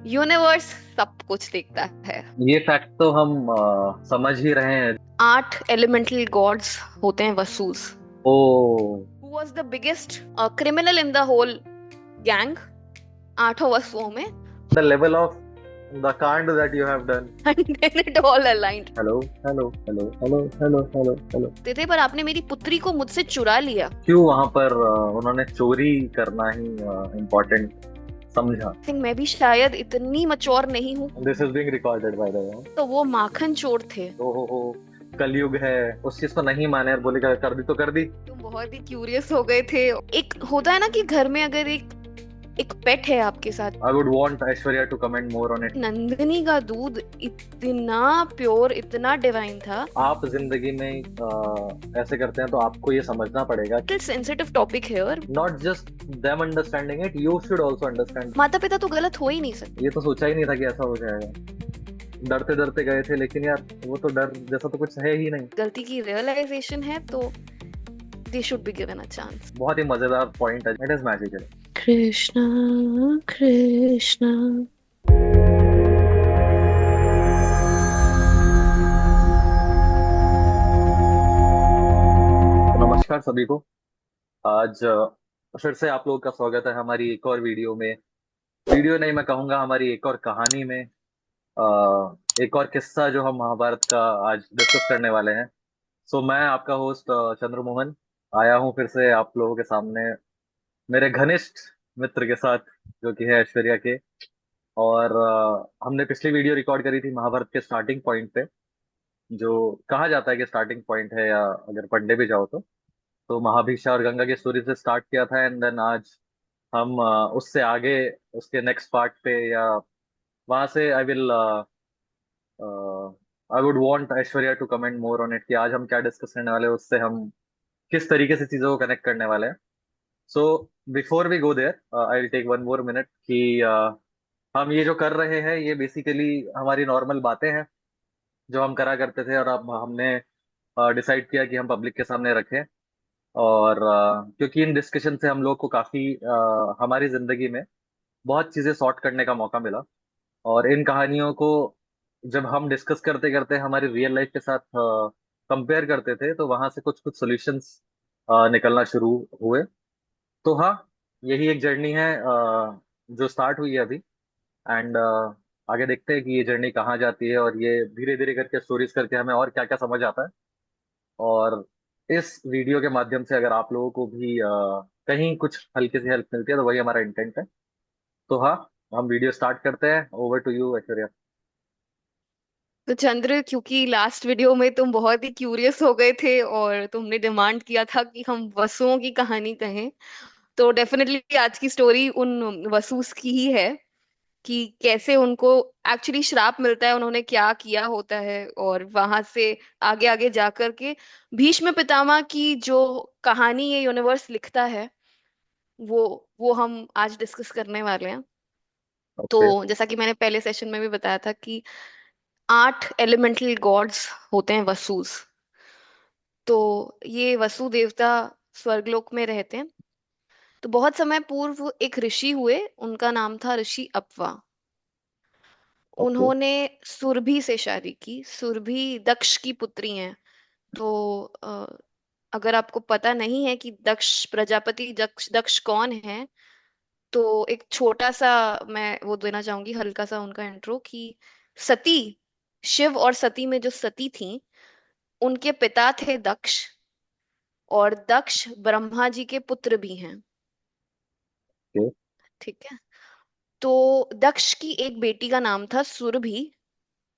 Universe सब कुछ देखता है। ये फैक्ट तो हम समझ ही रहे हैं। 8 एलिमेंटल गॉड्स होते हैं Vasus. Oh. Who was the biggest criminal in the whole gang? 8 वसुओं में। द लेवल ऑफ द कांड that you have done. And then it all aligned। Hello hello hello hello hello hello hello. ते थे पर आपने मेरी पुत्री को मुझसे चुरा लिया। क्यों वहां पर उन्होंने चोरी करना ही इम्पोर्टेंट समझा? थिंक मैं भी शायद इतनी मच्योर नहीं हूँ। This is being recorded by the way. तो वो माखन चोर थे। हो कलयुग है। उस चीज को नहीं माने और बोले कर दी तो कर दी। तुम बहुत ही क्यूरियस हो गए थे। एक होता है ना कि घर में अगर एक एक पेट है आपके साथ। I would want Aishwarya to comment more on it. Nandini का दूध इतना प्योर, इतना डिवाइन था। आप जिंदगी में ऐसे करते हैं तो आपको ये समझना पड़ेगा। सेंसिटिव टॉपिक है और not just them understanding it, you should also understand. माता पिता तो गलत हो ही नहीं सकते। ये तो सोचा ही नहीं था कि ऐसा हो जाएगा। डरते डरते गए थे, लेकिन यार वो तो डर जैसा तो कुछ है ही नहीं। गलती की रियलाइजेशन है तो they should be given a chance. बहुत ही मजेदार पॉइंट है, it is magical. Krishna Krishna. तो नमस्कार सभी को। आज फिर से आप लोगों का स्वागत है हमारी एक और वीडियो में। वीडियो नहीं, मैं कहूँगा हमारी एक और कहानी में। एक और किस्सा जो हम महाभारत का आज डिस्कस करने वाले हैं। सो मैं आपका होस्ट चंद्रमोहन आया हूँ फिर से आप लोगों के सामने, मेरे घनिष्ठ मित्र के साथ, जो कि है ऐश्वर्या के। और हमने पिछली वीडियो रिकॉर्ड करी थी महाभारत के स्टार्टिंग पॉइंट पे, जो कहा जाता है कि स्टार्टिंग पॉइंट है, या अगर पढ़ने भी जाओ तो महाभीषा और गंगा की स्टोरी से स्टार्ट किया था। एंड देन आज हम उससे आगे उसके नेक्स्ट पार्ट पे, या वहां से I would want Aishwarya to comment more on it कि आज हम क्या डिस्कस करने वाले हैं, उससे हम किस तरीके से चीजों को कनेक्ट करने वाले हैं। So before we go there I will take one more minute कि हम ये जो कर रहे हैं ये बेसिकली हमारी नॉर्मल बातें हैं जो हम करा करते थे, और अब हमने डिसाइड किया कि हम पब्लिक के सामने रखें। और क्योंकि इन डिस्कशन से हम लोग को काफी हमारी जिंदगी में बहुत चीजें सॉर्ट करने का मौका मिला। और इन कहानियों को जब हम डिस्कस करते करते हमारी रियल लाइफ के साथ कंपेयर करते थे, तो वहां से कुछ कुछ सॉल्यूशंस निकलना शुरू हुए। तो हाँ, यही एक जर्नी है जो स्टार्ट हुई है अभी। एंड आगे देखते हैं कि ये जर्नी कहाँ जाती है, और ये धीरे धीरे करके स्टोरीज करके हमें और क्या क्या समझ आता है। और इस वीडियो के माध्यम से अगर आप लोगों को भी कहीं कुछ हल्की सी हेल्प मिलती है तो वही हमारा इंटेंट है। तो हाँ, हम वीडियो स्टार्ट करते हैं। Over to you Aishwarya. तो चंद्र, क्योंकि लास्ट वीडियो में तुम बहुत ही क्यूरियस हो गए थे और तुमने डिमांड किया था कि हम वसुओं की कहानी कहें, तो डेफिनेटली आज की स्टोरी उन वसुस की ही है कि कैसे उनको एक्चुअली श्राप मिलता है, उन्होंने क्या किया होता है, और वहां से आगे आगे जाकर के भीष्म पितामह की जो कहानी ये यूनिवर्स लिखता है, वो वो हम आज डिस्कस करने वाले हैं। ओके। तो जैसा कि मैंने पहले सेशन में भी बताया था कि 8 एलिमेंटल गॉड्स होते हैं वसुस। तो ये वसु देवता स्वर्गलोक में रहते हैं। तो बहुत समय पूर्व एक ऋषि हुए, उनका नाम था ऋषि अपवा। ओके। उन्होंने सुरभि से शादी की। सुरभि दक्ष की पुत्री हैं। तो अगर आपको पता नहीं है कि दक्ष प्रजापति, दक्ष दक्ष कौन है, तो एक छोटा सा मैं वो देना चाहूंगी, हल्का सा उनका इंट्रो कि सती, शिव और सती में जो सती थी, उनके पिता थे दक्ष, और दक्ष ब्रह्मा जी के पुत्र भी हैं। ओके। ठीक है। तो दक्ष की एक बेटी का नाम था सुरभि।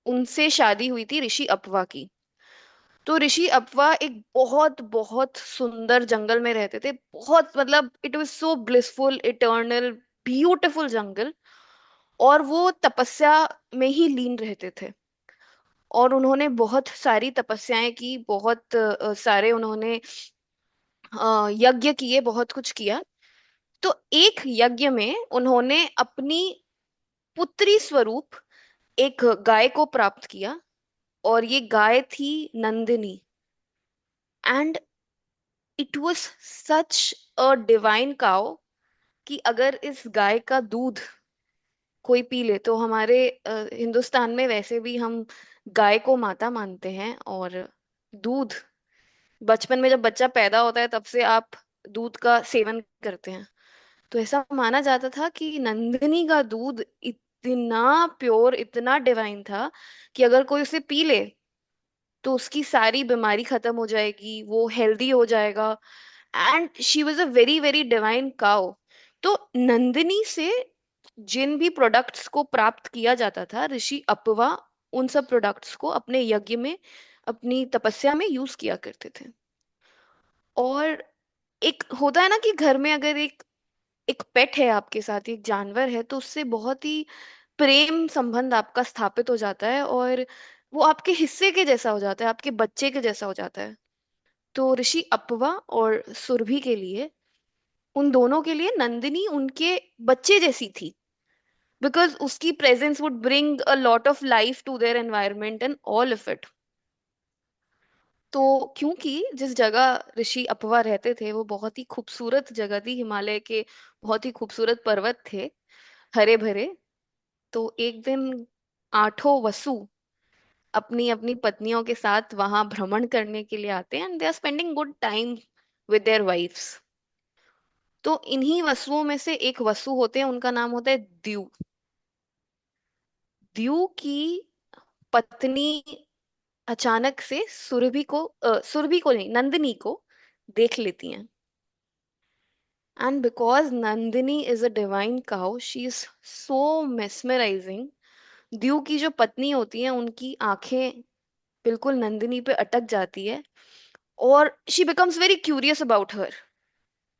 उनसे शादी हुई थी ऋषि अपवा की। तो ऋषि अपवा एक बहुत बहुत सुंदर जंगल में रहते थे। बहुत, मतलब it was so blissful, eternal, beautiful jungle. और वो तपस्या में ही लीन रहते थे। और उन्होंने बहुत सारी तपस्याएं की, बहुत सारे उन्होंने यज्ञ किए, बहुत कुछ किया। तो एक यज्ञ में उन्होंने अपनी पुत्री स्वरूप एक गाय को प्राप्त किया। और ये गाय थी Nandini. And it was such a divine cow कि अगर इस गाय का दूध कोई पी ले तो हमारे हिंदुस्तान में वैसे भी हम गाय को माता मानते हैं, और दूध, बचपन में जब बच्चा पैदा होता है तब से आप दूध का सेवन करते हैं। तो ऐसा माना जाता था कि नंदिनी का दूध इतना प्योर, इतना डिवाइन था कि अगर कोई उसे पी ले तो उसकी सारी बीमारी खत्म हो जाएगी, वो हेल्दी हो जाएगा। And she was a very very divine cow. तो नंदिनी से जिन भी प्रोडक्ट्स को प्राप्त किया जाता था, ऋषि अपवा उन सब प्रोडक्ट्स को अपने यज्ञ में, अपनी तपस्या में यूज किया करते थे। और एक होता है ना कि घर में अगर एक एक पेट है आपके साथ, एक जानवर है, तो उससे बहुत ही प्रेम संबंध आपका स्थापित हो जाता है, और वो आपके हिस्से के जैसा हो जाता है, आपके बच्चे के जैसा हो जाता है। तो ऋषि अपवा और सुरभि के लिए, उन दोनों के लिए नंदिनी उनके बच्चे जैसी थी, बिकॉज उसकी presence would bring a lot of life to their environment and all of it. तो क्योंकि जिस जगह ऋषि अपवा रहते थे वो बहुत ही खूबसूरत जगह थी, हिमालय के बहुत ही खूबसूरत पर्वत थे, हरे भरे। तो एक दिन आठों वसु अपनी अपनी पत्नियों के साथ वहां भ्रमण करने के लिए आते हैं, and they are spending good time with their wifes. तो इन्हीं वसुओं में से एक वसु होते हैं, उनका नाम होता है द्यू। द्यू की पत्नी अचानक से सुरभि को नहीं, नंदिनी को देख लेती हैं। And because Nandini is a divine cow, she is so mesmerising. Dyu की जो पत्नी होती है उनकी आंखें बिल्कुल नंदिनी पे अटक जाती है, और she becomes very curious about her.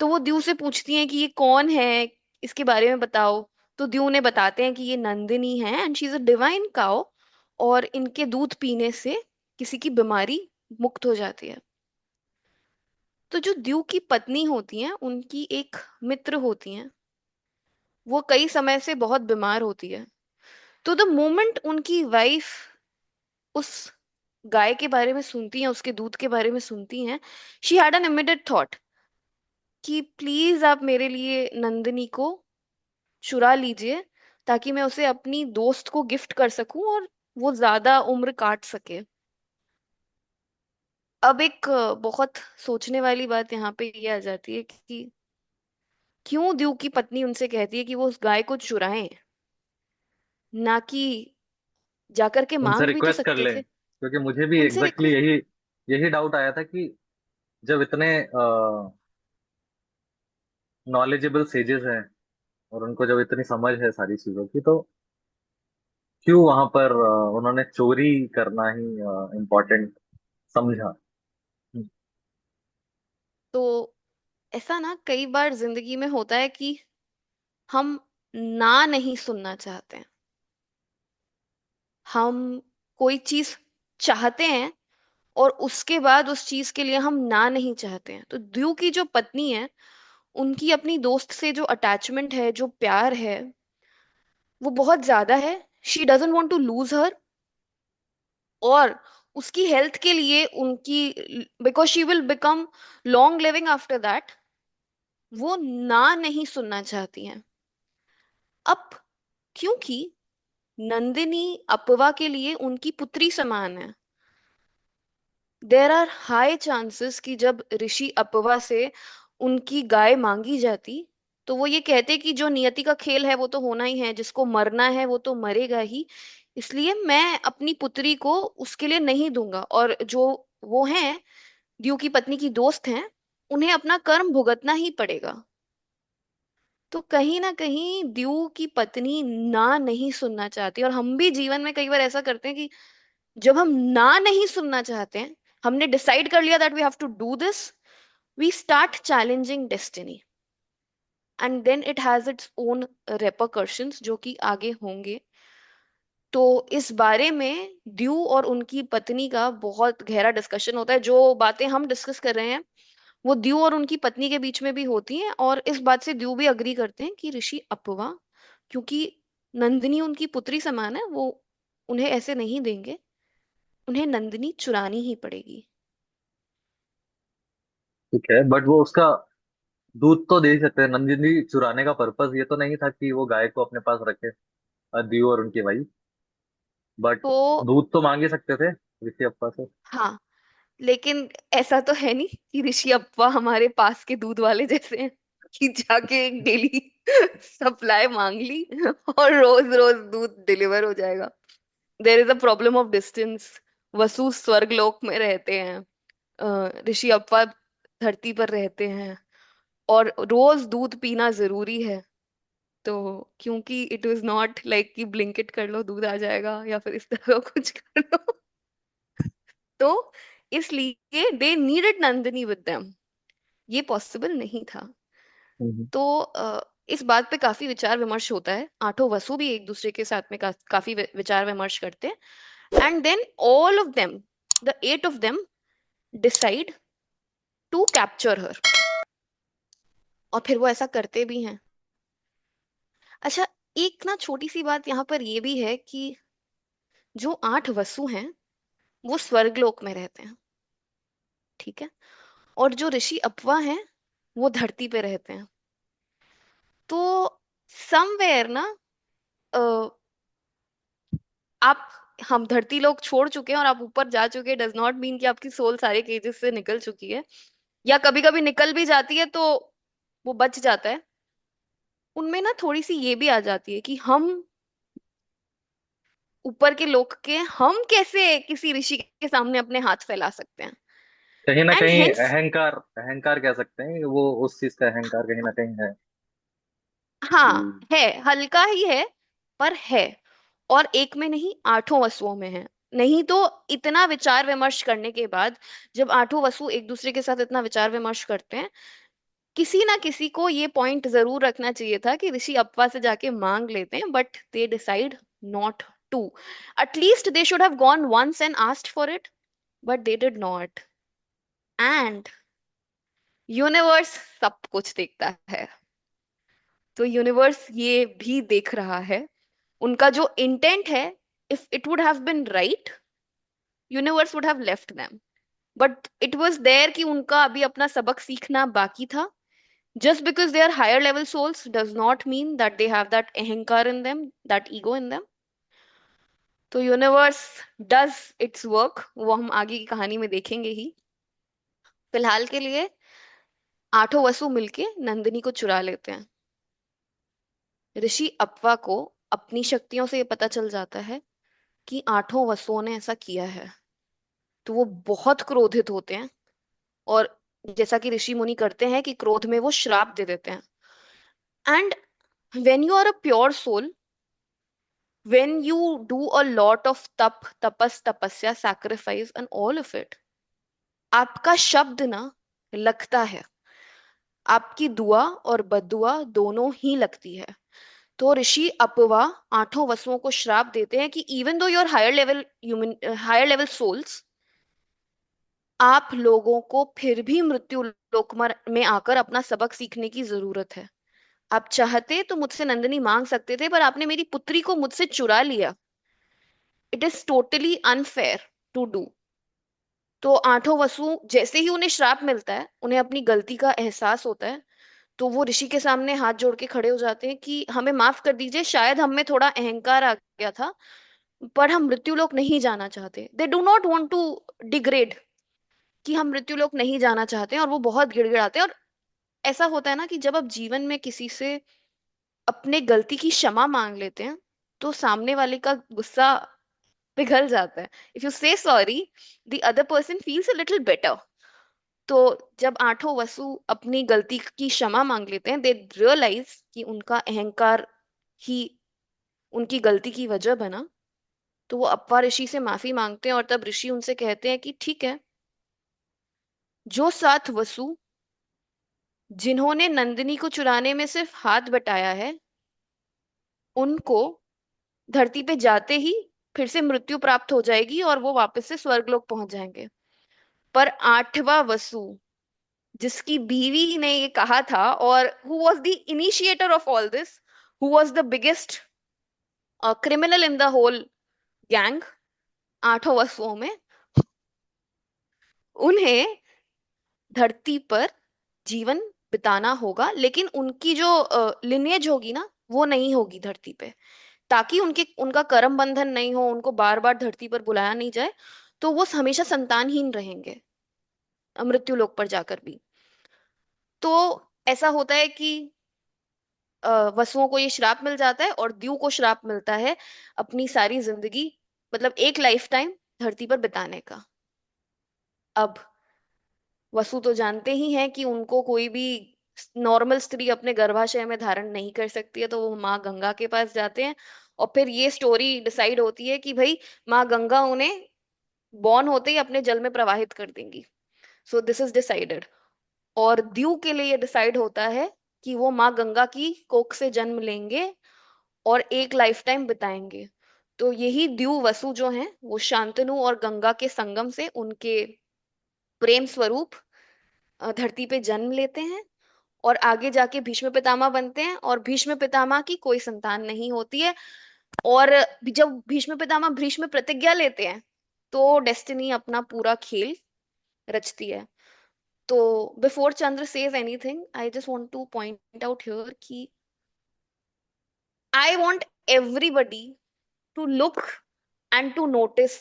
तो वो द्यू से पूछती हैं कि ये कौन है, इसके बारे में बताओ। तो द्यू ने बताते हैं कि ये नंदिनी है, and she is a divine cow, और इनके दूध पीने से किसी की बीमारी मुक्त हो जाती है। तो जो द्यू की पत्नी होती हैं उनकी एक मित्र होती हैं, वो कई समय से बहुत बीमार होती है। तो द मोमेंट उनकी वाइफ उस गाय के बारे में सुनती हैं, उसके दूध के बारे में सुनती हैं, she had an immediate thought कि प्लीज आप मेरे लिए नंदिनी को चुरा लीजिए, ताकि मैं उसे अपनी दोस्त को गिफ्ट कर सकूं और वो ज्यादा उम्र काट सके। अब एक बहुत सोचने वाली बात यहाँ पे ये आ जाती है कि क्यों द्यू की पत्नी उनसे कहती है कि वो उस गाय को चुराएं, ना कि जाकर के उनसे मांग भी तो रिक्वेस्ट कर सकते लें, थे। क्योंकि मुझे भी उनसे एग्जैक्टली रिक्वेस्ट। यही यही डाउट आया था कि जब इतने नॉलेजेबल सेजेस हैं और उनको जब इतनी समझ है सारी चीजों की, तो क्यों वहां पर उन्होंने चोरी करना ही इम्पोर्टेंट समझा। तो ऐसा ना कई बार जिंदगी में होता है कि हम ना नहीं सुनना चाहते हैं। हम कोई चीज चाहते हैं, और उसके बाद उस चीज के लिए हम ना नहीं चाहते हैं। तो द्यू की जो पत्नी है, उनकी अपनी दोस्त से जो अटैचमेंट है, जो प्यार है, वो बहुत ज्यादा है। She doesn't want to lose her, और उसकी हेल्थ के लिए उनकी, because she will become long living after that, वो ना नहीं सुनना चाहती हैं। अब क्योंकि नंदिनी अपवा के लिए उनकी पुत्री समान है, देर आर हाई चांसेस कि जब ऋषि अपवा से उनकी गाय मांगी जाती, तो वो ये कहते कि जो नियति का खेल है वो तो होना ही है, जिसको मरना है वो तो मरेगा ही, इसलिए मैं अपनी पुत्री को उसके लिए नहीं दूंगा। और जो वो हैं, द्यू की पत्नी की दोस्त हैं, उन्हें अपना कर्म भुगतना ही पड़ेगा। तो कहीं ना कहीं द्यू की पत्नी ना नहीं सुनना चाहती, और हम भी जीवन में कई बार ऐसा करते हैं कि जब हम ना नहीं सुनना चाहते हैं, हमने डिसाइड कर लिया that we have to do this, we start challenging destiny, and then it has its own repercussions जो कि आगे होंगे। तो इस बारे में द्यू और उनकी पत्नी का बहुत गहरा डिस्कशन होता है। जो बातें हम डिस्कस कर रहे हैं वो द्यू और उनकी पत्नी के बीच में भी होती हैं, और इस बात से द्यू भी अग्री करते हैं कि ऋषि अपवा, क्योंकि नंदिनी उनकी पुत्री समान है, वो उन्हें ऐसे नहीं देंगे, उन्हें नंदिनी चुरानी ही पड़ेगी। ठीक है, बट वो उसका दूध तो दे ही सकते हैं। नंदिनी चुराने का पर्पस ये तो नहीं था कि वो गाय को अपने पास रखे। दीव और उनकी वाइफ। बट तो दूध तो मांग ही सकते थे ऋषि अप्पा से। हाँ, लेकिन ऐसा तो है नहीं कि ऋषि अप्पा हमारे पास के दूध वाले जैसे हैं कि जाके डेली सप्लाई मांग ली और रोज रोज दूध डिलीवर हो जाएगा। There is a problem of distance. Vasu स्वर्गलोक में रहते हैं, ऋषि अप्पा धरती पर रहते हैं, और रोज दूध पीना जरूरी है। तो क्योंकि इट वाज नॉट लाइक कि ब्लिंकिट कर लो दूध आ जाएगा या फिर इस तरह का कुछ कर लो, तो इसलिए they needed Nandini with them. ये पॉसिबल नहीं था। हम्म। तो इस बात पे काफी विचार विमर्श होता है। आठों वसु भी एक दूसरे के साथ में काफी विचार विमर्श करते हैं, and then all of them, the eight of them, decide to capture her. और फिर वो ऐसा करते भी हैं। अच्छा, एक ना छोटी सी बात यहाँ पर ये भी है कि जो 8 वसु हैं वो स्वर्गलोक में रहते हैं, ठीक है, और जो ऋषि अपवा हैं वो धरती पे रहते हैं। तो समवेयर ना, अ, आप, हम धरती लोक छोड़ चुके हैं और आप ऊपर जा चुके हैं, डज नॉट मीन कि आपकी सोल सारे केजेस से निकल चुकी है। या कभी कभी निकल भी जाती है तो वो बच जाता है। उनमें ना थोड़ी सी ये भी आ जाती है कि हम ऊपर के लोक के, हम कैसे किसी ऋषि के सामने अपने हाथ फैला सकते हैं। कहीं ना एंड कहीं हेंस, अहंकार, अहंकार कह सकते हैं वो, उस चीज का अहंकार कहीं ना कहीं है हाँ कि। है, हल्का ही है पर है। और एक में नहीं, 8 वसुओं में है। नहीं तो इतना विचार विमर्श करने के बाद, जब 8 वसु एक दूसरे के साथ इतना विचार विमर्श करते हैं, किसी ना किसी को ये पॉइंट जरूर रखना चाहिए था कि ऋषि अप्पा से जाके मांग लेते हैं, but they decide not to. At least they should have gone once and asked for it, but they did not. And universe सब कुछ देखता है, तो यूनिवर्स ये भी देख रहा है। उनका जो इंटेंट है, if it would have been right, universe would have left them. But it was there कि उनका अभी अपना सबक सीखना बाकी था। Just because they are higher level souls does not mean that they have that ahankar in them, that ego in them. तो universe does it's work, वो हम आगे की कहानी में देखेंगे ही। फिलहाल के लिए 8 वसु मिलके नंदिनी को चुरा लेते हैं। ऋषि अपवा को अपनी शक्तियों से ये पता चल जाता है कि 8 वसुओं ने ऐसा किया है। तो वो बहुत क्रोधित होते हैं, और जैसा कि ऋषि मुनि करते हैं कि क्रोध में वो श्राप दे देते हैं। And when you are a pure soul, when you do a lot of tapas, tapasya, sacrifice and all of it, आपका शब्द ना लगता है, आपकी दुआ और बददुआ दोनों ही लगती है। तो ऋषि अपवा 8 वसुओं को श्राप देते हैं कि even though your higher level human, higher level souls, आप लोगों को फिर भी मृत्यु लोक में आकर अपना सबक सीखने की जरूरत है। आप चाहते तो मुझसे नंदिनी मांग सकते थे, पर आपने मेरी पुत्री को मुझसे चुरा लिया। It is totally unfair to do. तो 8 वसु जैसे ही उन्हें श्राप मिलता है, उन्हें अपनी गलती का एहसास होता है, तो वो ऋषि के सामने हाथ जोड़ के खड़े हो जाते हैं कि हमें माफ कर दीजिए, शायद हम में थोड़ा अहंकार आ गया था, पर हम मृत्युलोक नहीं जाना चाहते। They do not want to degrade, कि हम मृत्युलोक नहीं जाना चाहते हैं, और वो बहुत गिड़गिड़ाते हैं। और ऐसा होता है ना कि जब आप जीवन में किसी से अपने गलती की क्षमा मांग लेते हैं, तो सामने वाले का गुस्सा पिघल जाता है। इफ यू से sorry, the other person feels a little better. तो जब 8 वसु अपनी गलती की क्षमा मांग लेते हैं, दे रियलाइज कि उनका अहंकार ही उनकी गलती की वजह बना। तो वो अप्पा ऋषि से माफी मांगते हैं, और तब ऋषि उनसे कहते हैं कि ठीक है, जो 7 वसु जिन्होंने नंदिनी को चुराने में सिर्फ हाथ बटाया है, उनको धरती पे जाते ही फिर से मृत्यु प्राप्त हो जाएगी और वो वापस से स्वर्गलोक पहुंच जाएंगे। पर 8वां वसु, जिसकी बीवी ने ये कहा था, और who was the initiator of all this, who was the biggest criminal in the whole gang, 8 वसुओं में, उन्हें धरती पर जीवन बिताना होगा, लेकिन उनकी जो लिनेज होगी ना, वो नहीं होगी धरती पे। ताकि उनके उनका कर्म बंधन नहीं हो, उनको बार बार धरती पर बुलाया नहीं जाए, तो वो हमेशा संतानहीन रहेंगे मृत्यु लोक पर जाकर भी। तो ऐसा होता है कि वसुओं को ये श्राप मिल जाता है और द्यू को श्राप मिलता है अपनी सारी जिंदगी, मतलब एक लाइफ टाइम धरती पर बिताने का। अब वसु तो जानते ही हैं कि उनको कोई भी नॉर्मल स्त्री अपने गर्भाशय में धारण नहीं कर सकती है, तो वो माँ गंगा के पास जाते हैं। और फिर ये स्टोरी डिसाइड होती है कि भाई माँ गंगा उन्हें बॉर्न होते ही अपने जल में प्रवाहित कर देंगी। So this is decided. और द्यू के लिए ये डिसाइड होता है कि वो माँ गंगा की कोख से जन्म लेंगे और एक लाइफ टाइम बिताएंगे। तो यही द्यू वसु जो हैं वो शांतनु और गंगा के संगम से उनके प्रेम स्वरूप धरती पे जन्म लेते हैं और आगे जाके भीष्म पितामह बनते हैं, और भीष्म पितामह की कोई संतान नहीं होती है। और जब भीष्म पितामह भीष्म प्रतिज्ञा लेते हैं तो डेस्टिनी अपना पूरा खेल रचती है। तो before Chandra says anything, I just want to point out here कि I want everybody to look and to notice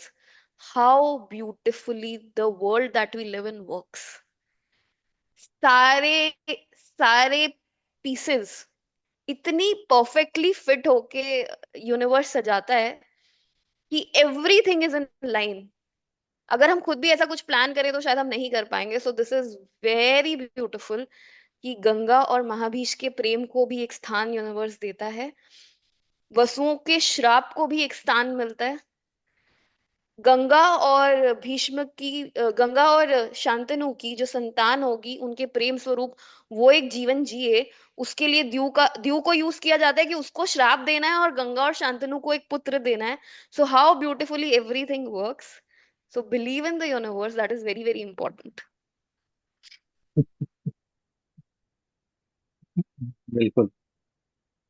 how beautifully the world that we live in works. सारे सारे पीसेस इतनी परफेक्टली फिट होके यूनिवर्स सजाता है कि everything is in line. अगर हम खुद भी ऐसा कुछ प्लान करें तो शायद हम नहीं कर पाएंगे। So this is very beautiful कि गंगा और महाभीष के प्रेम को भी एक स्थान यूनिवर्स देता है, वसुओं के श्राप को भी एक स्थान मिलता है, गंगा और भीष्म की गंगा और शांतनु की जो संतान होगी उनके प्रेम स्वरूप वो एक जीवन जिए, उसके लिए द्यू को यूज किया जाता है कि उसको श्राप देना है और गंगा और शांतनु को एक पुत्र देना है। So how beautifully everything works. So believe in the universe, that is very very important. बिल्कुल।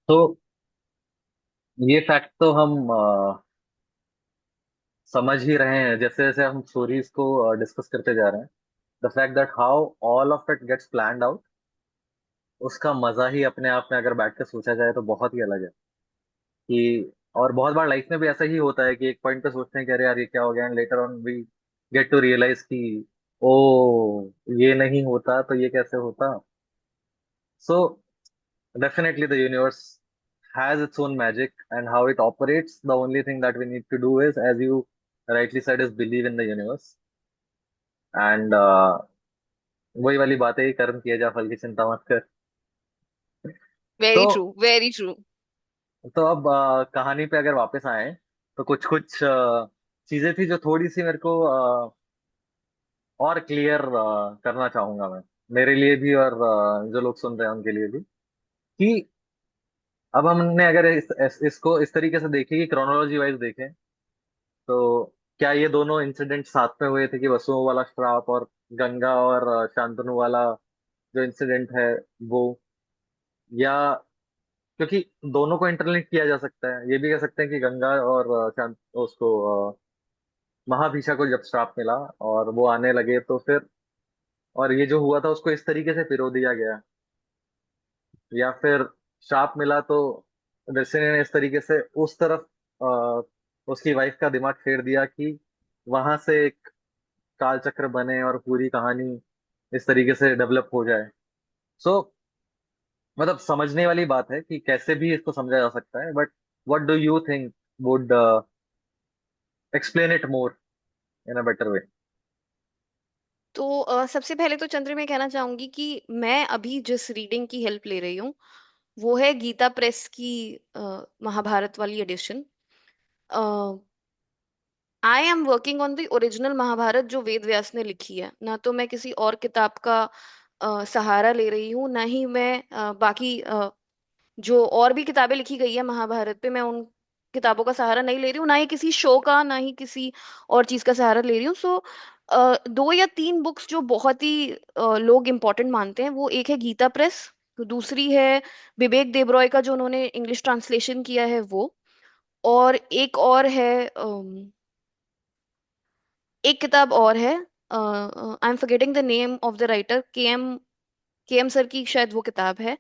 तो ये फैक्ट तो हम समझ ही रहे हैं जैसे जैसे हम स्टोरीज को डिस्कस करते जा रहे हैं। The fact that how all of it gets planned out, उसका मजा ही अपने आप में अगर बैठ के सोचा जाए तो बहुत ही अलग है। कि और बहुत बार लाइफ में भी ऐसा ही होता है कि एक पॉइंट पे सोचते हैं कि अरे यार ये क्या हो गया, and later on we get to realize कि ओ, ये नहीं होता तो ये कैसे होता। सो definitely the universe has its own magic, and how it operates, the only thing that we need to do is, as you rightly said, is believe in the universe. And वही वाली बातें ही, कर्म किए जा फल की चिंता मत कर। तो वेरी ट्रू, वेरी ट्रू। तो अब कहानी पे अगर वापस आए तो कुछ कुछ चीजें थी जो थोड़ी सी मेरे को और क्लियर करना चाहूंगा मैं, मेरे लिए भी और जो लोग सुन रहे हैं उनके लिए भी। कि अब हमने अगर इसको इस तरीके से देखें कि क्रोनोलॉजी वाइज देखें, तो क्या ये दोनों इंसिडेंट साथ में हुए थे कि वसुओं वाला श्राप और गंगा और शांतनु वाला जो इंसिडेंट है वो, या क्योंकि दोनों को इंटरलिंक किया जा सकता है, ये भी कह सकते हैं कि गंगा और शांत उसको अ, महाभीषा को जब श्राप मिला और वो आने लगे तो फिर, और ये जो हुआ था उसको इस तरीके से पिरो दिया गया, या फिर श्राप मिला तो डेस्टिनी ने इस तरीके से उस तरफ उसकी वाइफ का दिमाग फेर दिया कि वहां से एक काल चक्र बने और पूरी कहानी इस तरीके से डेवलप हो जाए। सो मतलब समझने वाली बात है कि कैसे भी इसको समझा जा सकता है, but what do you think would explain it more in a better way? तो सबसे पहले तो चंद्र मैं कहना चाहूंगी कि मैं अभी जिस रीडिंग की हेल्प ले रही हूँ वो है गीता प्रेस की महाभारत वाली edition. I am working on the original Mahabharat जो वेद व्यास ने लिखी है, ना तो मैं किसी और किताब का सहारा ले रही हूँ, ना ही मैं बाकी जो और भी किताबें लिखी गई है महाभारत पे मैं उन किताबों का सहारा नहीं ले रही हूँ, ना ही किसी शो का, ना ही किसी और चीज का सहारा ले रही हूँ। सो दो या तीन बुक्स जो बहुत ही लोग इम्पोर्टेंट मानते हैं, वो एक है गीता प्रेस, तो दूसरी है विवेक देबरॉय का जो उन्होंने इंग्लिश ट्रांसलेशन किया है वो, और एक और है एक किताब और है, I am forgetting the name of the writer, के एम सर की शायद वो किताब है।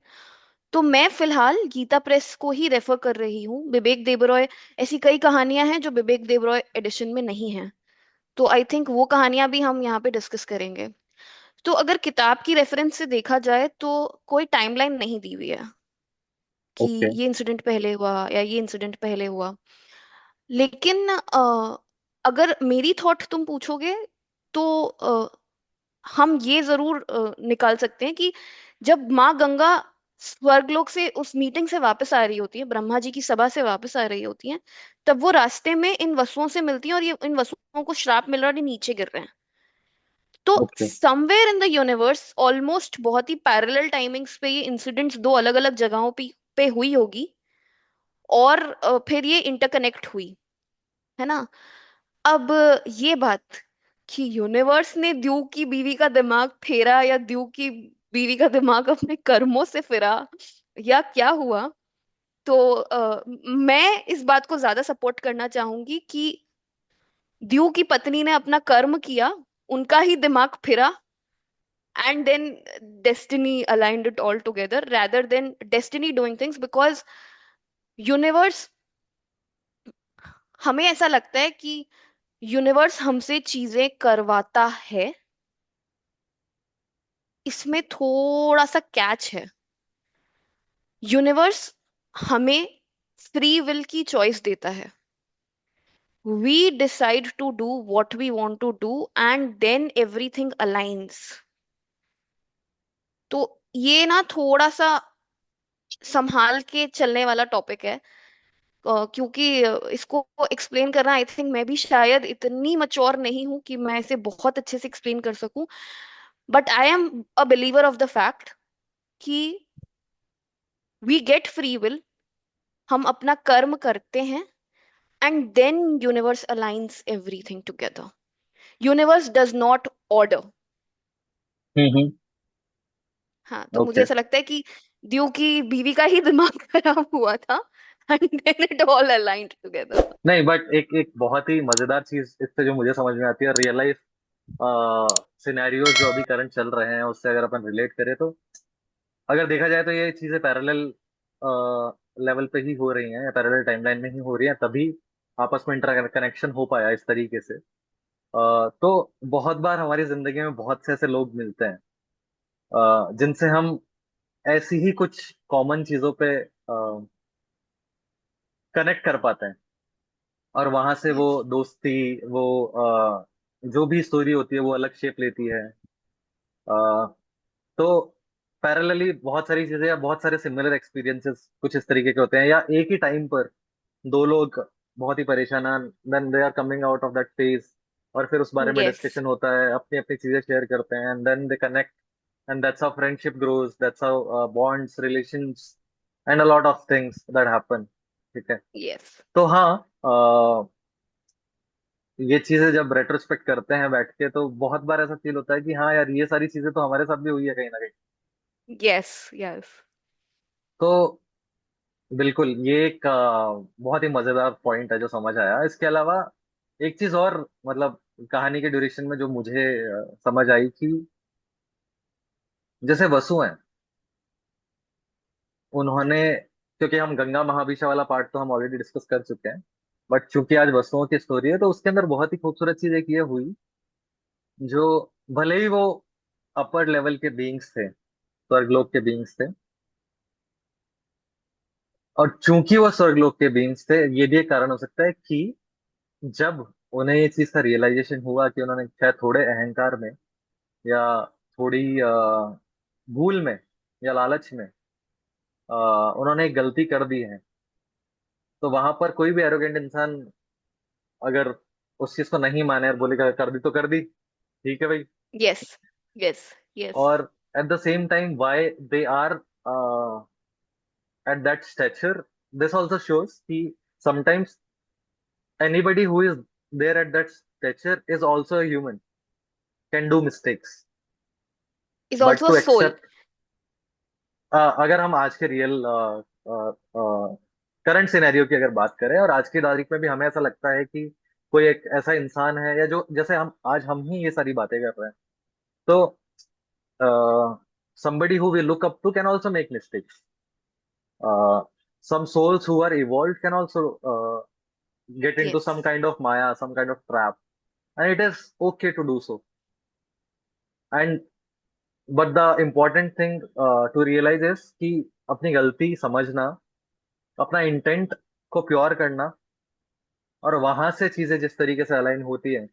तो मैं फिलहाल गीता प्रेस को ही रेफर कर रही हूँ। विवेक देबरॉय, ऐसी कई कहानियां हैं जो विवेक देबरॉय एडिशन में नहीं हैं, तो आई थिंक वो कहानियां भी हम यहाँ पे डिस्कस करेंगे। तो अगर किताब की रेफरेंस से देखा जाए तो कोई टाइमलाइन नहीं दी हुई है कि ओके। ये इंसिडेंट पहले हुआ या ये इंसिडेंट पहले हुआ। लेकिन अगर मेरी थॉट तुम पूछोगे तो हम ये जरूर निकाल सकते हैं कि जब माँ गंगा स्वर्गलोक से उस मीटिंग से वापस आ रही होती है, ब्रह्मा जी की सभा से वापस आ रही होती हैं, तब वो रास्ते में इन वसुओं से मिलती हैं और ये इन वसुओं को श्राप मिल रहा है और ये नीचे गिर रहे हैं। तो okay. Somewhere in the universe almost बहुत ही पैरेलल टाइमिंग्स पे ये इंसिडेंट्स दो अलग अलग जगहों पे हुई होगी, और फिर ये इंटरकनेक्ट हुई, है ना। अब ये बात कि यूनिवर्स ने द्यू की बीवी का दिमाग फेरा या द्यू की बीवी का दिमाग अपने कर्मों से फिरा या क्या हुआ, तो मैं इस बात को ज्यादा सपोर्ट करना चाहूंगी कि द्यू की पत्नी ने अपना कर्म किया, उनका ही दिमाग फिरा, and then destiny aligned it all together rather than destiny doing things, because universe, हमें ऐसा लगता है कि यूनिवर्स हमसे चीजें करवाता है। इसमें थोड़ा सा कैच है। यूनिवर्स हमें फ्री विल की चॉइस देता है। We decide to do what we want to do and then everything aligns। तो ये ना थोड़ा सा संभाल के चलने वाला टॉपिक है, क्योंकि इसको एक्सप्लेन करना, आई थिंक मैं भी शायद इतनी मच्योर नहीं हूं कि मैं इसे बहुत अच्छे से एक्सप्लेन कर सकूं। But I am a believer of the fact कि वी गेट फ्री विल, हम अपना कर्म करते हैं, and then universe aligns everything together. Universe does not order. Hmm. हाँ, तो मुझे ओके। ऐसा लगता है कि द्यू की बीवी का ही दिमाग खराब हुआ था, and then it all aligned together. नहीं, बट एक एक बहुत ही मजेदार चीज इससे जो मुझे समझ में आती है, रियल लाइफ सिनेरियोज जो अभी करंट चल रहे हैं उससे अगर अपन रिलेट करें, तो अगर देखा जाए तो ये चीजें पैरेलल लेवल पे ही हो रही हैं या पैरेलल टाइमलाइन में ही हो रही हैं, तभी आपस में इंटर कनेक्शन हो पाया इस तरीके से। तो बहुत बार हमारी जिंदगी में बहुत से ऐसे लोग मिलते हैं जिनसे हम ऐसी ही कुछ कॉमन चीजों पे कनेक्ट कर पाते हैं, और वहां से वो यस, दोस्ती, वो जो भी स्टोरी होती है वो अलग शेप लेती है। तो पैरेलली बहुत सारी चीजें या बहुत सारे सिमिलर एक्सपीरियंसेस कुछ इस तरीके के होते हैं, या एक ही टाइम पर दो लोग बहुत ही परेशान हैं, then they are coming out of that phase, और फिर उस बारे में यस, डिस्कशन होता है, अपनी अपनी चीजें शेयर करते हैं, and then they connect, and that's how friendship grows, that's how bonds, relations, and a lot of things that happen. ठीक है। यस, तो हाँ, ये चीजें जब रेट्रोस्पेक्ट करते हैं बैठ के, तो बहुत बार ऐसा फील होता है कि हाँ यार, ये सारी चीजें तो हमारे साथ भी हुई है कहीं ना कहीं। Yes, yes. तो बिल्कुल, ये एक बहुत ही मजेदार पॉइंट है जो समझ आया। इसके अलावा एक चीज और, मतलब कहानी के ड्यूरेशन में जो मुझे समझ आई कि जैसे वसु हैं, उन्होंने, क्योंकि हम गंगा महाभिषा वाला पार्ट तो हम ऑलरेडी डिस्कस कर चुके हैं, बट चूंकि आज वसुओं की स्टोरी है तो उसके अंदर बहुत ही खूबसूरत चीज एक ये हुई, जो भले ही वो अपर लेवल के बीइंग्स थे, स्वर्गलोक के बीइंग्स थे, और चूंकि वो स्वर्गलोक के बीइंग्स थे, ये भी एक कारण हो सकता है कि जब उन्हें ये चीज का रियलाइजेशन हुआ कि उन्होंने शायद थोड़े अहंकार में, या थोड़ी भूल में, या लालच में अ, उन्होंने एक गलती कर दी है, तो वहां पर कोई भी एरोगेंट इंसान अगर उस चीज को नहीं माने और बोलेगा कर दी तो कर दी, ठीक है भाई। Yes, yes, yes. और at the same time why they are at that stature, this also shows कि sometimes anybody who is there at that stature is also a human, can do mistakes, is but also to soul. accept, अगर हम आज के real current scenario की अगर बात करें, और आज की तारीख में भी हमें ऐसा लगता है कि कोई एक ऐसा इंसान है, या जो जैसे हम ही ये सारी बातें कर रहे हैं, तो somebody who we look up to can also make mistakes, some souls who are evolved can also get into some Yes. kind of maya, some kind of trap, and it is okay to do so. And but the important thing to realize is कि अपनी गलती समझना, अपना intent को pure करना, और वहां से चीजें जिस तरीके से अलाइन होती है,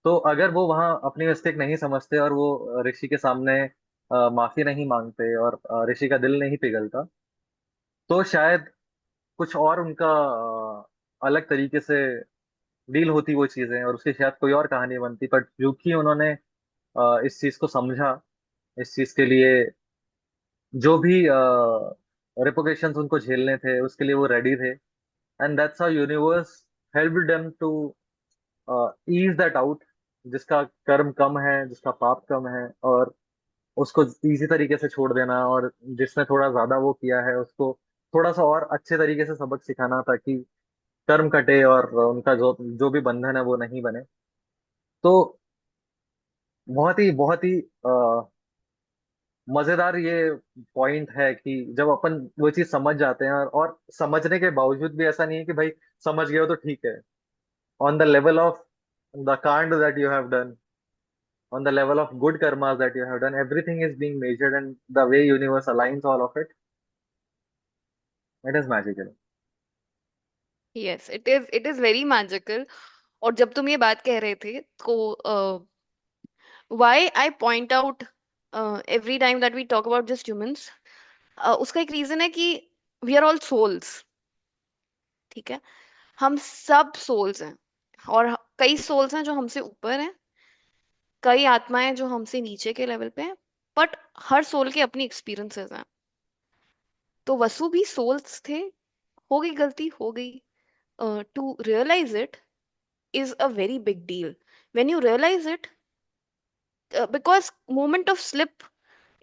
तो अगर वो वहां अपनी मिस्टेक नहीं समझते और वो ऋषि के सामने माफी नहीं मांगते और ऋषि का दिल नहीं पिघलता, तो शायद कुछ और उनका अलग तरीके से डील होती वो चीजें, और उसकी शायद कोई और कहानी बनती। पर क्योंकि उन्होंने इस चीज को समझा, इस चीज के लिए जो भी रिपोर्टेशंस उनको झेलने थे उसके लिए वो रेडी थे, and that's how universe help them to ease that out. जिसका कर्म कम है, जिसका पाप कम है, और उसको इजी तरीके से छोड़ देना, और जिसने थोड़ा ज्यादा वो किया है उसको थोड़ा सा और अच्छे तरीके से सबक सिखाना, ताकि कर्म कटे और उनका जो जो भी बंधन है वो नहीं बने। तो बहुत ही मजेदार ये पॉइंट है कि जब अपन वो चीज समझ जाते हैं, और समझने के बावजूद भी ऐसा नहीं है कि भाई समझ गए हो तो ठीक है। On the level of the कांड that you have done, on the level of good karmas that you have done, everything is being measured, and the way universe aligns all of it, it is magical. Yes, it is very magical. और जब तुम ये बात कह रहे थे तो why I point out every time that we talk about just humans, उसका एक रीजन है कि वी आर ऑल सोल्स। ठीक है, हम सब सोल्स हैं। और कई सोल्स हैं जो हमसे ऊपर हैं, कई आत्माएं जो हमसे नीचे के लेवल पे हैं। बट हर सोल के अपनी एक्सपीरियंसेस हैं। तो वसु भी सोल्स थे, हो गई गलती हो गई। To realise it is a very big deal. When you realize it, because moment of slip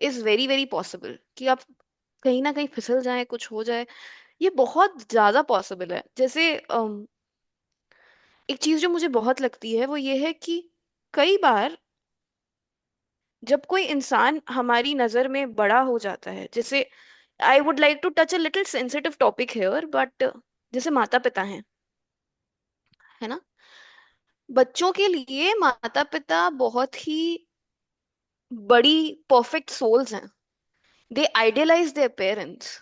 is very very possible कि आप कहीं ना कहीं फिसल जाए, कुछ हो जाए। ये बहुत ज्यादा पॉसिबल है। जैसे एक चीज जो मुझे बहुत लगती है वो ये है कि कई बार जब कोई इंसान हमारी नजर में बड़ा हो जाता है, जैसे I would like to touch a little sensitive topic here, but जैसे माता पिता हैं, है ना। बच्चों के लिए माता पिता बहुत ही बड़ी परफेक्ट सोल्स हैं। दे आइडियलाइज देयर पेरेंट्स।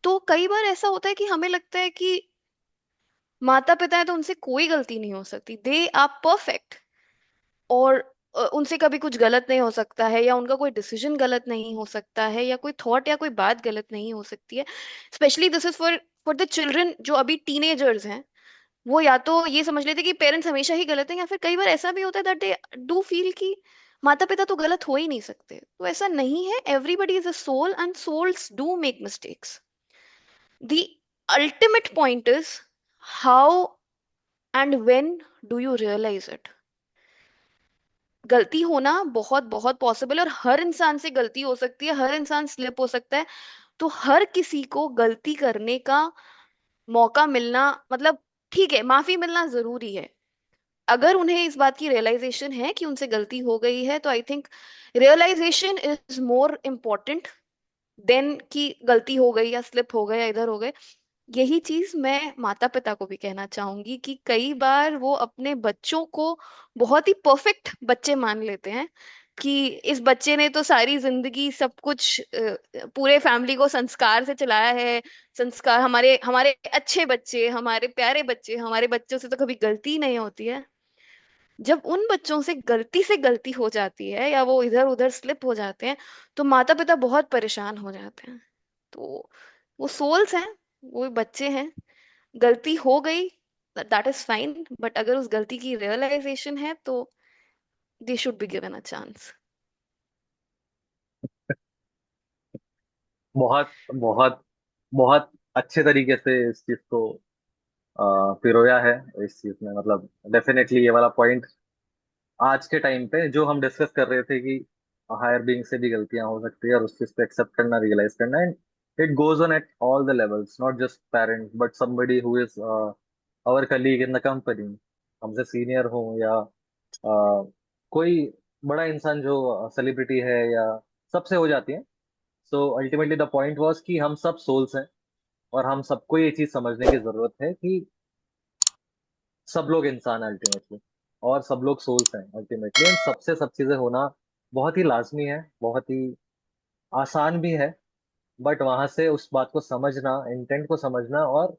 तो कई बार ऐसा होता है कि हमें लगता है कि माता पिता है तो उनसे कोई गलती नहीं हो सकती, दे आर परफेक्ट। और उनसे कभी कुछ गलत नहीं हो सकता है, या उनका कोई डिसीजन गलत नहीं हो सकता है, या कोई थॉट या कोई बात गलत नहीं हो सकती है। Specially this is for for the children जो अभी टीनेजर्स हैं। वो या तो ये समझ लेते कि पेरेंट्स हमेशा ही गलत हैं, या फिर कई बार ऐसा भी होता है दैट दे डू फील कि माता पिता तो गलत हो ही नहीं सकते। तो ऐसा नहीं है, everybody is a soul and souls do make mistakes. The ultimate point is how and when do you realize it? गलती होना बहुत बहुत पॉसिबल, और हर इंसान से गलती हो सकती है, हर इंसान स्लिप हो सकता है। तो हर किसी को गलती करने का मौका मिलना, मतलब ठीक है, माफी मिलना जरूरी है। अगर उन्हें इस बात की रियलाइजेशन है कि उनसे गलती हो गई है, तो I think realisation is more important than कि गलती हो गई या स्लिप हो गया या इधर हो गए। यही चीज मैं माता पिता को भी कहना चाहूंगी कि कई बार वो अपने बच्चों को बहुत ही परफेक्ट बच्चे मान लेते हैं कि इस बच्चे ने तो सारी जिंदगी सब कुछ पूरे फैमिली को संस्कार से चलाया है। संस्कार, हमारे हमारे अच्छे बच्चे, हमारे प्यारे बच्चे, हमारे बच्चों से तो कभी गलती नहीं होती है। जब उन बच्चों से गलती हो जाती है या वो इधर उधर स्लिप हो जाते हैं, तो माता पिता बहुत परेशान हो जाते हैं। तो वो सोल्स हैं, वो बच्चे हैं। गलती हो गई, दैट इज फाइन, बट अगर उस गलती की रियलाइजेशन है तो they should be given a chance. बहुत बहुत बहुत अच्छे तरीके से इस चीज को पिरोया है। इस चीज में मतलब डेफिनेटली ये वाला पॉइंट आज के टाइम पे जो हम डिस्कस कर रहे थे कि हायर बीइंग से भी गलतियां हो सकती है, और उस चीज को एक्सेप्ट करना, रियलाइज करना, and it goes on at all the levels, not just parents but somebody who is our colleague in the company, हमसे सीनियर हो, या कोई बड़ा इंसान जो सेलिब्रिटी है, या सबसे हो जाती है। So ultimately the point was कि हम सब सोल्स हैं, और हम सबको ये चीज समझने की जरूरत है कि सब लोग इंसान हैं अल्टीमेटली, और सब लोग सोल्स हैं अल्टीमेटली, एंड सबसे सब चीजें होना बहुत ही लाजमी है, बहुत ही आसान भी है। बट वहां से उस बात को समझना, इंटेंट को समझना, और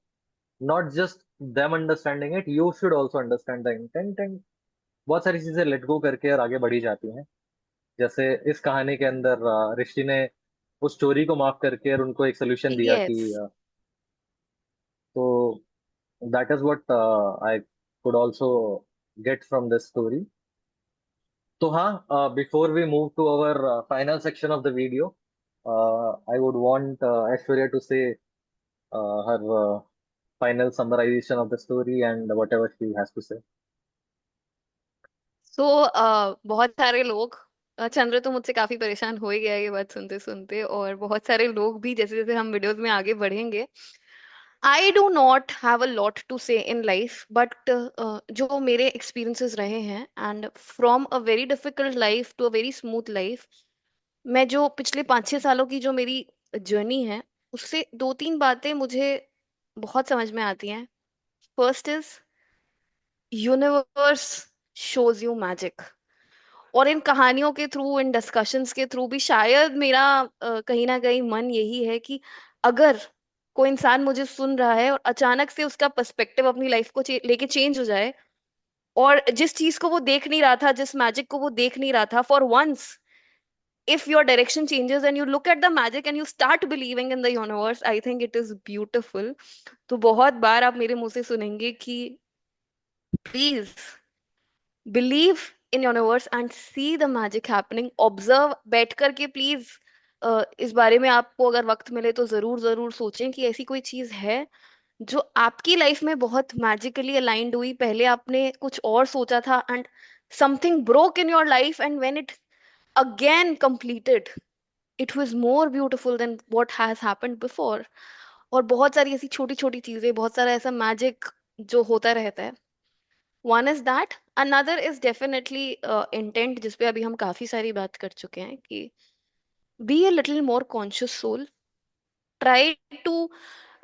not just them understanding it, you should also understand the intent, and बहुत सारी चीजें लेट गो करके और आगे बढ़ी जाती हैं। जैसे इस कहानी के अंदर ऋषि ने उस स्टोरी को माफ करके और उनको एक सोल्यूशन दिया यस। कि तो that is what I could also get from this story. तो हाँ, before we move to our final section of the video, I would want Aishwarya to say her final summarization of the story and whatever she has to say. सो बहुत सारे लोग, चंद्र तो मुझसे काफी परेशान हो ही गया ये बात सुनते सुनते, और बहुत सारे लोग भी, जैसे जैसे हम वीडियोस में आगे बढ़ेंगे। I do not have a lot to say in life, but जो मेरे एक्सपीरियंसेस रहे हैं, and from a very difficult life to a very smooth life, मैं जो पिछले 5-6 सालों की जो मेरी जर्नी है, उससे दो तीन बातें मुझे बहुत समझ में आती हैं। First is, universe shows you magic. और इन कहानियों के थ्रू, इन डिस्कशंस के थ्रू भी शायद मेरा कहीं ना कहीं मन यही है कि अगर कोई इंसान मुझे सुन रहा है और अचानक से उसका पर्सपेक्टिव अपनी लाइफ को लेके चेंज हो जाए, और जिस चीज को वो देख नहीं रहा था, जिस मैजिक को वो देख नहीं रहा था, for once if your direction changes and you look at the magic and you start believing in the universe, I think it is beautiful. तो बहुत बार आप मेरे मुंह से सुनेंगे कि please believe in universe and see the magic happening. Observe बैठ करके प्लीज, इस बारे में आपको अगर वक्त मिले तो जरूर जरूर सोचें कि ऐसी कोई चीज है जो आपकी लाइफ में बहुत मैजिकली अलाइंड हुई। पहले आपने कुछ और सोचा था, and something broke in your life, and when it again completed, it was more beautiful than what has happened before. और बहुत सारी ऐसी छोटी छोटी चीजें, बहुत सारा ऐसा मैजिक जो होता रहता है। One is that, another is definitely intent, जिसपे अभी हम काफी सारी बात कर चुके हैं कि be a little more conscious soul. Try to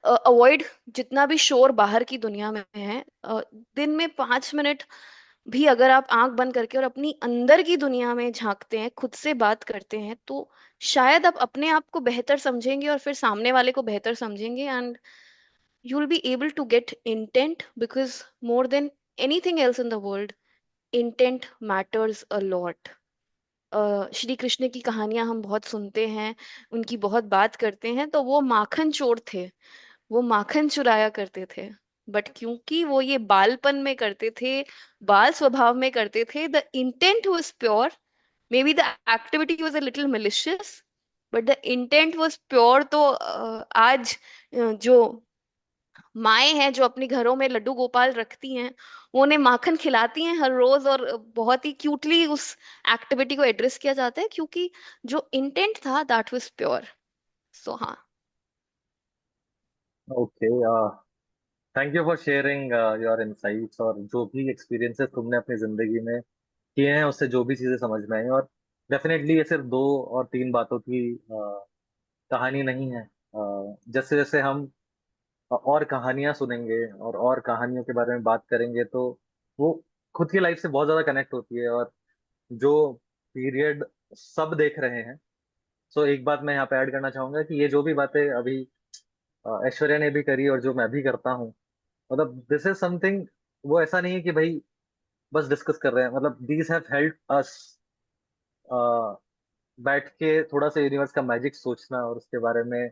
avoid जितना भी शोर बाहर की दुनिया में है। दिन में 5 मिनट भी अगर आप आंख बंद करके और अपनी अंदर की दुनिया में झांकते हैं, खुद से बात करते हैं, तो शायद आप अपने आप को बेहतर समझेंगे और फिर सामने वाले को बेहतर समझेंगे, and you will be able to get intent, because more than anything else in the world, intent matters a lot. Shri Krishna की कहानियां हम बहुत सुनते हैं, उनकी बहुत बात करते हैं, तो वो माखन चोर थे, वो माखन चुराया करते थे। बट क्योंकि वो ये बालपन में करते थे, बाल स्वभाव में करते थे, the intent was pure. May be the activity was a little malicious, but the intent was pure. तो आज जो माएँ हैं जो अपने घरों में लड्डू गोपाल रखती हैं, वो उन्हें माखन खिलाती हैं हर रोज, और बहुत ही क्यूटली उस एक्टिविटी को एड्रेस किया जाता है, क्योंकि जो इंटेंट था दैट वाज प्योर। सो हाँ। Okay, thank you for sharing your insights, और जो भी एक्सपीरियंसेस तुमने अपनी जिंदगी में किए हैं उससे जो भी चीजें समझ में आई। और डेफिनेटली ये सिर्फ दो और तीन बातों की कहानी नहीं है। जैसे जैसे हम और कहानियां सुनेंगे और कहानियों के बारे में बात करेंगे, तो वो खुद की लाइफ से बहुत ज्यादा कनेक्ट होती है। और जो पीरियड सब देख रहे हैं, सो एक बात मैं यहाँ पे ऐड करना चाहूंगा कि ये जो भी बातें अभी ऐश्वर्या ने भी करी और जो मैं भी करता हूँ, मतलब दिस इज समथिंग, वो ऐसा नहीं है कि भाई बस डिस्कस कर रहे हैं, मतलब दीज हैव हेल्प अस बैठ के थोड़ा सा यूनिवर्स का मैजिक सोचना, और उसके बारे में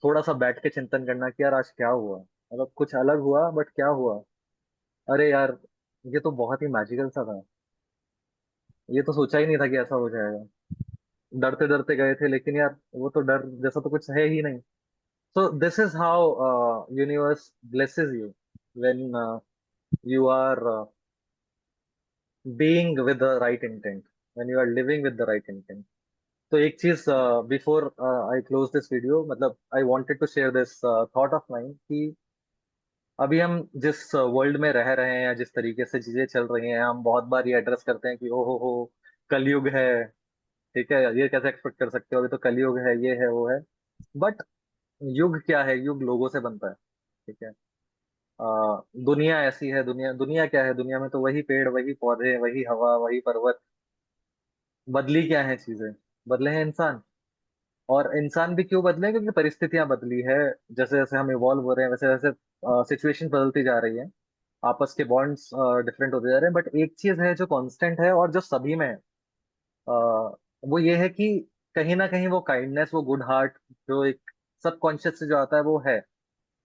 थोड़ा सा बैठ के चिंतन करना कि यार आज क्या हुआ, मतलब कुछ अलग हुआ बट क्या हुआ, अरे यार ये तो बहुत ही मैजिकल सा था, ये तो सोचा ही नहीं था कि ऐसा हो जाएगा। डरते डरते गए थे, लेकिन यार वो तो डर जैसा तो कुछ है ही नहीं। So this is how universe blesses you when you are being with the right intent, when you are living with the right intent. तो एक चीज before I close this video, मतलब I wanted to share this thought of mind कि अभी हम जिस world में रह रहे हैं या जिस तरीके से चीजें चल रही हैं, हम बहुत बार ये एड्रेस करते हैं कि ओ हो कलयुग है, ठीक है, ये कैसे एक्सपेक्ट कर सकते हो, अभी तो कलयुग है, ये है वो है। बट युग क्या है, युग लोगों से बनता है। ठीक है। दुनिया ऐसी है, दुनिया दुनिया क्या है, दुनिया में तो वही पेड़, वही पौधे, वही हवा, वही पर्वत। बदली क्या है चीजें? बदले हैं इंसान। और इंसान भी क्यों बदले? क्योंकि परिस्थितियां बदली है। जैसे जैसे हम इवॉल्व हो रहे हैं, वैसे वैसे सिचुएशन बदलती जा रही है। आपस के बॉन्ड्स डिफरेंट होते जा रहे हैं, बट एक चीज है जो कांस्टेंट है और जो सभी में है। वो ये है कि कहीं ना कहीं वो काइंडनेस, वो गुड हार्ट, जो एक सबकॉन्शियस से जो आता है वो है।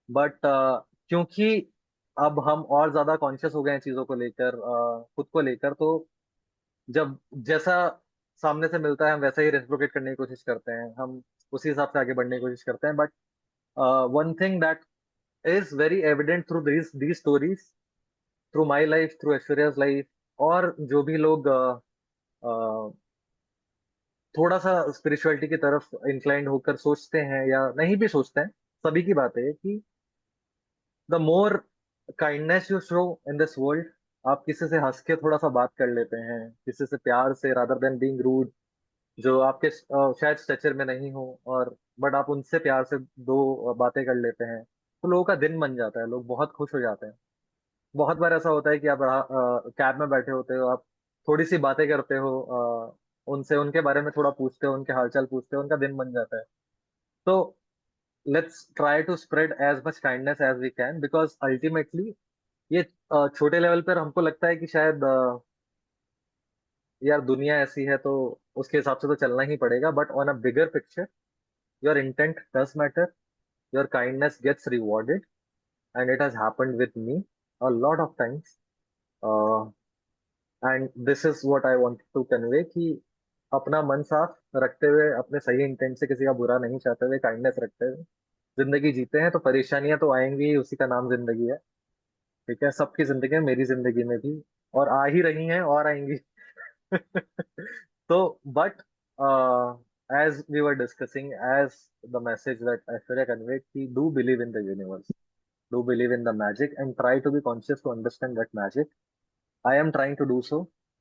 बट क्योंकि अब हम और ज्यादा कॉन्शियस हो गए हैं चीजों को लेकर, खुद को लेकर, तो जब जैसा सामने से मिलता है हम वैसा ही रेसिप्रोकेट करने की कोशिश करते हैं, हम उसी हिसाब से आगे बढ़ने की कोशिश करते हैं। But one thing that is very evident through these stories, through my life, through Aishwarya's life, और जो भी लोग थोड़ा सा स्पिरिचुअलिटी की तरफ इंक्लाइंड होकर सोचते हैं या नहीं भी सोचते हैं, सभी की बात है कि the more kindness you show in this world, आप किसी से हंस के थोड़ा सा बात कर लेते हैं, किसी से प्यार से, रादर देन बीइंग रूड, जो आपके शायद स्ट्रक्चर में नहीं हो, और बट आप उनसे प्यार से दो बातें कर लेते हैं, तो लोगों का दिन बन जाता है, लोग बहुत खुश हो जाते हैं। बहुत बार ऐसा होता है कि आप कैब में बैठे होते हो, आप थोड़ी सी बातें करते हो, उनसे उनके बारे में थोड़ा पूछते हो, उनके हालचाल पूछते हो, उनका दिन बन जाता है। तो let's try to spread as much kindness as we can, because ultimately ये छोटे लेवल पर हमको लगता है कि शायद यार दुनिया ऐसी है तो उसके हिसाब से तो चलना ही पड़ेगा, but on a bigger picture your intent does matter, your kindness gets rewarded, and it has happened with me a lot of times. And this is what I want to convey कि अपना मन साफ रखते हुए, अपने सही intent से किसी का बुरा नहीं चाहते हुए, काइंडनेस रखते हुए जिंदगी जीते हैं, तो परेशानियां तो आएंगी ही, उसी का नाम जिंदगी है। ठीक है, सबकी जिंदगी में, मेरी जिंदगी में भी, और आ ही रही हैं और आएंगी। तो but as we were discussing, as the message that Aishwarya conveyed, कि do believe in the universe, do believe in the magic, and try to be conscious to understand that magic. I am trying to do so.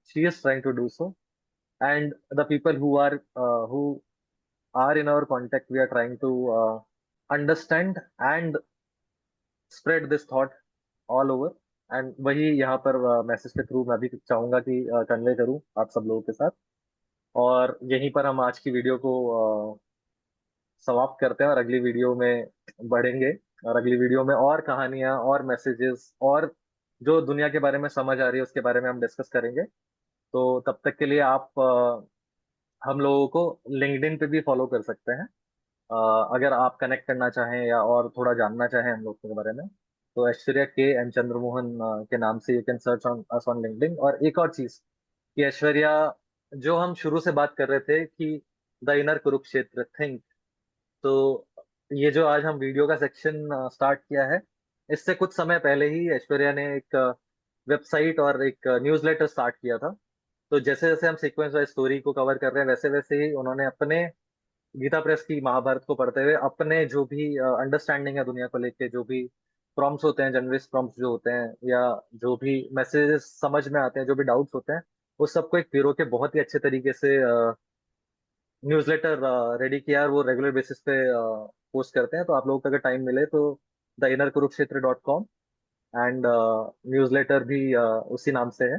She is trying to do so, and the people who are in our contact, we are trying to understand and spread this thought all over. And वही यहाँ पर message के through मैं भी चाहूंगा कि convey करूँ आप सब लोगों के साथ। और यहीं पर हम आज की वीडियो को समाप्त करते हैं, और अगली वीडियो में बढ़ेंगे। और अगली वीडियो में और कहानियां और मैसेजेस और जो दुनिया के बारे में समझ आ रही है उसके बारे में हम डिस्कस करेंगे। तो तब तक के लिए आप हम लोगों को लिंक्डइन पे भी फॉलो कर सकते हैं। अगर आप कनेक्ट करना चाहें या और थोड़ा जानना चाहें हम लोग के बारे में, तो ऐश्वर्या के एन चंद्रमोहन के नाम से you can search on us on LinkedIn. और एक और चीज कि ऐश्वर्या, जो हम शुरू से बात कर रहे थे कि द इनर कुरुक्षेत्र थिंक, तो ये जो आज हम वीडियो का सेक्शन स्टार्ट किया है, इससे कुछ समय पहले ही ऐश्वर्या ने एक वेबसाइट और एक न्यूज़लेटर स्टार्ट किया था। तो जैसे जैसे हम सीक्वेंस वाइज स्टोरी को कवर कर रहे हैं, वैसे वैसे ही उन्होंने अपने गीता प्रेस की महाभारत को पढ़ते हुए अपने जो भी अंडरस्टैंडिंग है दुनिया को लेके, जो भी प्रॉम्प्ट्स होते हैं, जर्नलिस्ट प्रॉम्प्ट्स जो होते हैं, या जो भी मैसेजेस समझ में आते हैं, जो भी डाउट्स होते हैं, उस सबको एक पिरो के बहुत ही अच्छे तरीके से न्यूज़लेटर रेडी किया है, और वो रेगुलर बेसिस पे पोस्ट करते हैं। तो आप लोगों को अगर टाइम मिले तो theinnerkurukshetra.com, एंड न्यूज़लेटर भी उसी नाम से है।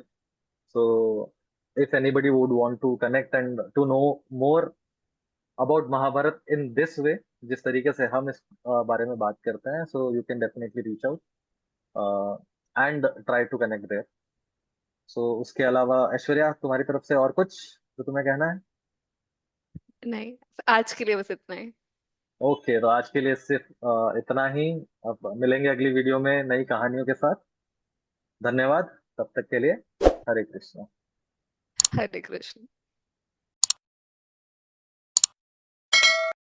So if anybody would want to connect and to know more about Mahabharata in this way, जिस तरीके से हम इस बारे में बात करते हैं, so you can definitely reach out and try to connect there. So उसके अलावा ऐश्वर्या, तुम्हारी तरफ से और कुछ जो तुम्हें कहना है? नहीं, आज के लिए बस इतना ही। ओके, तो आज के लिए सिर्फ इतना ही। अब मिलेंगे अगली वीडियो में नई कहानियों के साथ। धन्यवाद, तब तक के लिए। हरे कृष्ण। हरे कृष्ण।